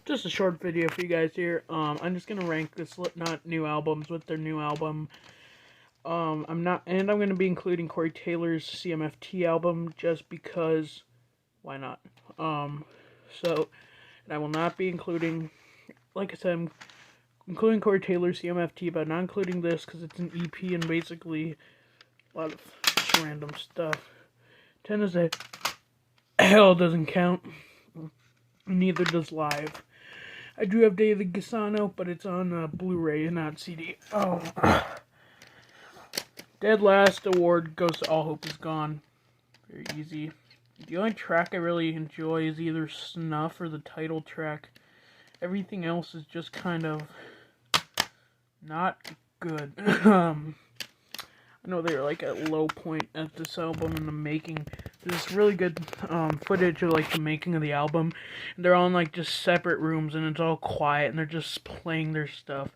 Just a short video for you guys here. I'm just gonna rank the Slipknot new albums with their new album. I'm gonna be including Corey Taylor's CMFT album just because, why not? And I will not be including, like I said, I'm including Corey Taylor's CMFT, but not including this because it's an EP and basically a lot of random stuff. 10 is a hell doesn't count. Neither does Live. I do have Day of the Gisano, but it's on Blu-ray and not CD. Oh. Dead Last award goes to All Hope Is Gone. Very easy. The only track I really enjoy is either Snuff or the title track. Everything else is just kind of not good. I know they're like at low point at this album in the making. There's really good footage of like the making of the album. And they're all in like just separate rooms and it's all quiet and they're just playing their stuff.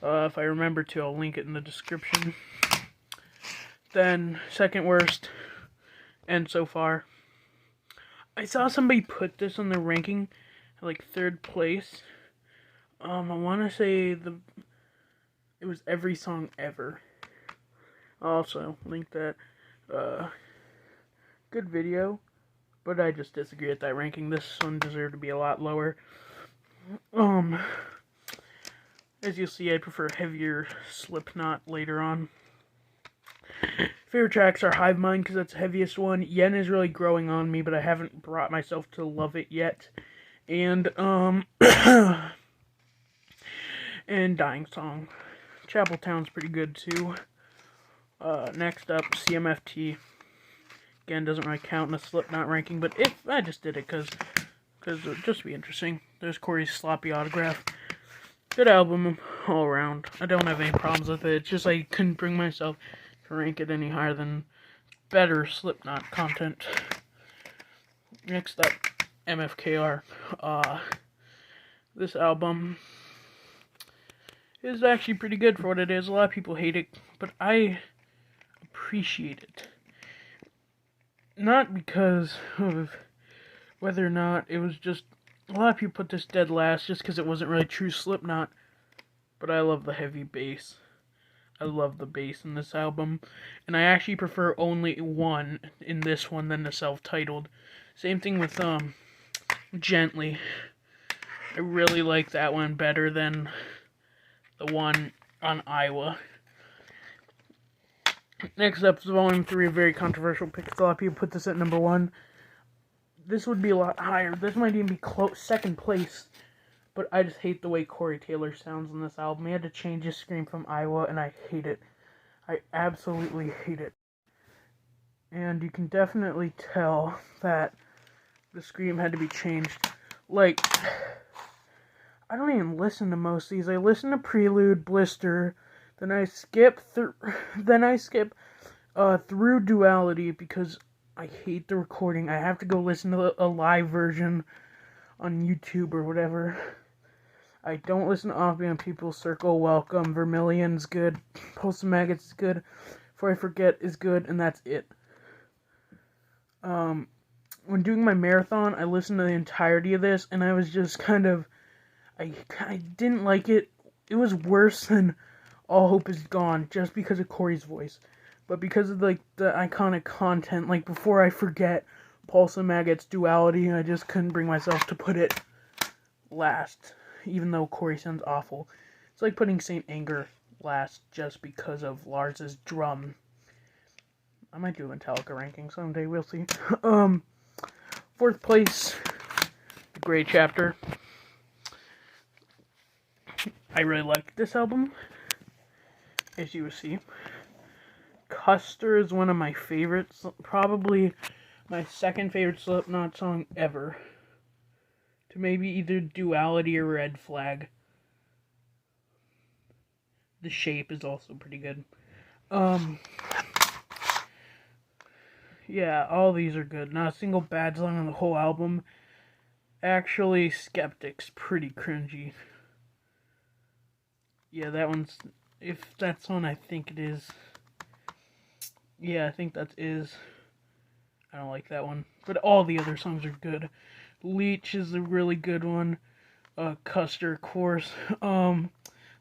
If I remember to, I'll link it in the description. Then second worst, and so far. I saw somebody put this on their ranking at like third place. I want to say it was Every Song Ever. I'll also link that. Good video, but I just disagree with that ranking. This one deserved to be a lot lower. As you'll see, I prefer heavier Slipknot later on. Favorite tracks are Hive Mind because that's the heaviest one. Yen is really growing on me, but I haven't brought myself to love it yet. And and Dying Song. Chapel Town's pretty good too. Next up, CMFT. Again, doesn't really count in the Slipknot ranking, but if I just did it because it would just be interesting. There's Corey's sloppy autograph. Good album all around. I don't have any problems with it. It's just I couldn't bring myself to rank it any higher than better Slipknot content. Next up, MFKR. This album is actually pretty good for what it is. A lot of people hate it, but I appreciate it. Not because of whether or not it was just... A lot of people put this dead last just because it wasn't really true Slipknot. But I love the heavy bass. I love the bass in this album. And I actually prefer only one in this one than the self-titled. Same thing with Gently. I really like that one better than the one on Iowa. Next up is Volume 3, a very controversial pick. A lot of people put this at number 1. This would be a lot higher. This might even be second place. But I just hate the way Corey Taylor sounds on this album. He had to change his scream from Iowa, and I hate it. I absolutely hate it. And you can definitely tell that the scream had to be changed. Like, I don't even listen to most of these. I listen to Prelude, Blister, then I skip through Duality because I hate the recording. I have to go listen to a live version on YouTube or whatever. I don't listen to Offbeat People's Circle. Welcome. Vermilion's good. Pulse of Maggots is good. Before I Forget is good, and that's it. When doing my marathon, I listened to the entirety of this, and I was just kind of... I didn't like it. It was worse than All Hope Is Gone, just because of Corey's voice. But because of, like, the iconic content, like, Before I Forget, Pulse of Maggots, Duality, I just couldn't bring myself to put it last, even though Corey sounds awful. It's like putting Saint Anger last just because of Lars's drum. I might do a Metallica ranking someday, we'll see. Fourth place, The Grey Chapter. I really like this album, as you will see. Custer is one of my favorites, probably my second favorite Slipknot song ever. To maybe either Duality or Red Flag. The Shape is also pretty good. Yeah, all these are good. Not a single bad song on the whole album. Actually, Skeptic's pretty cringy. Yeah, that one's... If that's one, I think it is. Yeah, I think that is. I don't like that one. But all the other songs are good. Leech is a really good one. Custer, of course. The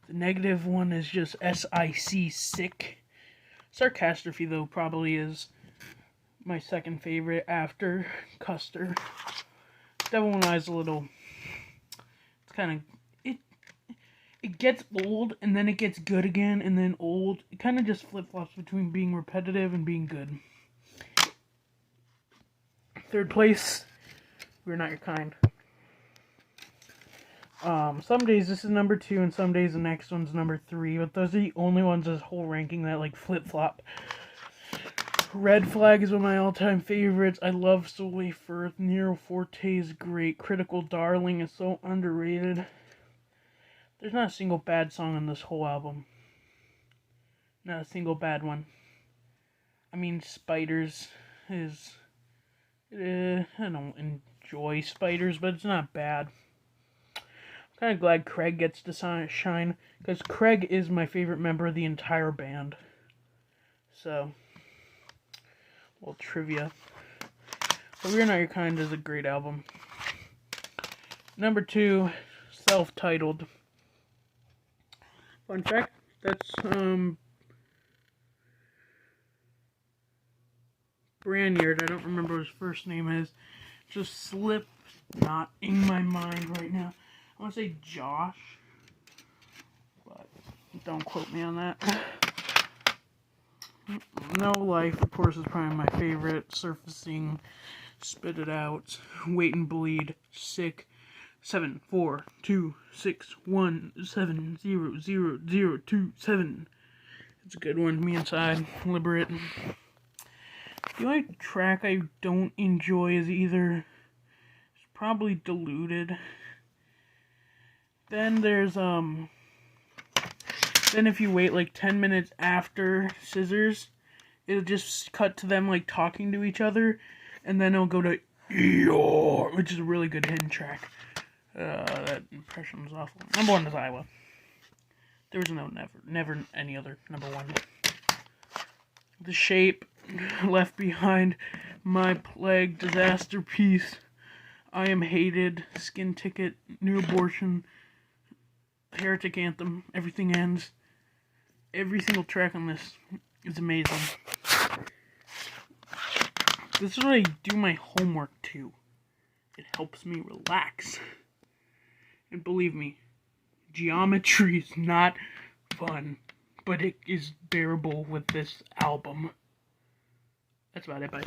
negative one is just SIC, sick. Sarcastrophe, though, probably is my second favorite after Custer. Devil One Eye's a little... It's kind of... It gets old, and then it gets good again, and then old. It kind of just flip-flops between being repetitive and being good. Third place, We're Not Your Kind. Some days this is number 2, and some days the next one's number 3, but those are the only ones in this whole ranking that, like, flip-flop. Red Flag is one of my all-time favorites. I love Soleil Firth. Nero Forte is great. Critical Darling is so underrated. There's not a single bad song on this whole album. Not a single bad one. I mean, Spiders is... I don't enjoy Spiders, but it's not bad. I'm kind of glad Craig gets to shine, because Craig is my favorite member of the entire band. So, a little trivia. But We're Not Your Kind is a great album. Number 2, self-titled. Fun fact, that's Branyard. I don't remember what his first name is. Just slipknot in my mind right now. I want to say Josh, but don't quote me on that. No Life, of course, is probably my favorite. Surfacing, Spit It Out, Wait and Bleed, Sick. 7, 4, 2, 6, 1, 7, 0, 0, 0, 2, 7. It's a good one. Me Inside, Liberate. The only track I don't enjoy is either... It's probably Deluded. Then there's, Then if you wait like 10 minutes after Scissors, it'll just cut to them like talking to each other. And then it'll go to Eeyore, which is a really good hidden track. That impression was awful. Number 1 is Iowa. There was never any other number 1. The Shape, Left Behind, My Plague, Disaster Piece, I Am Hated, Skin Ticket, New Abortion, Heretic Anthem, Everything Ends. Every single track on this is amazing. This is what I do my homework to. It helps me relax. And believe me, geometry is not fun, but it is bearable with this album. That's about it, bye.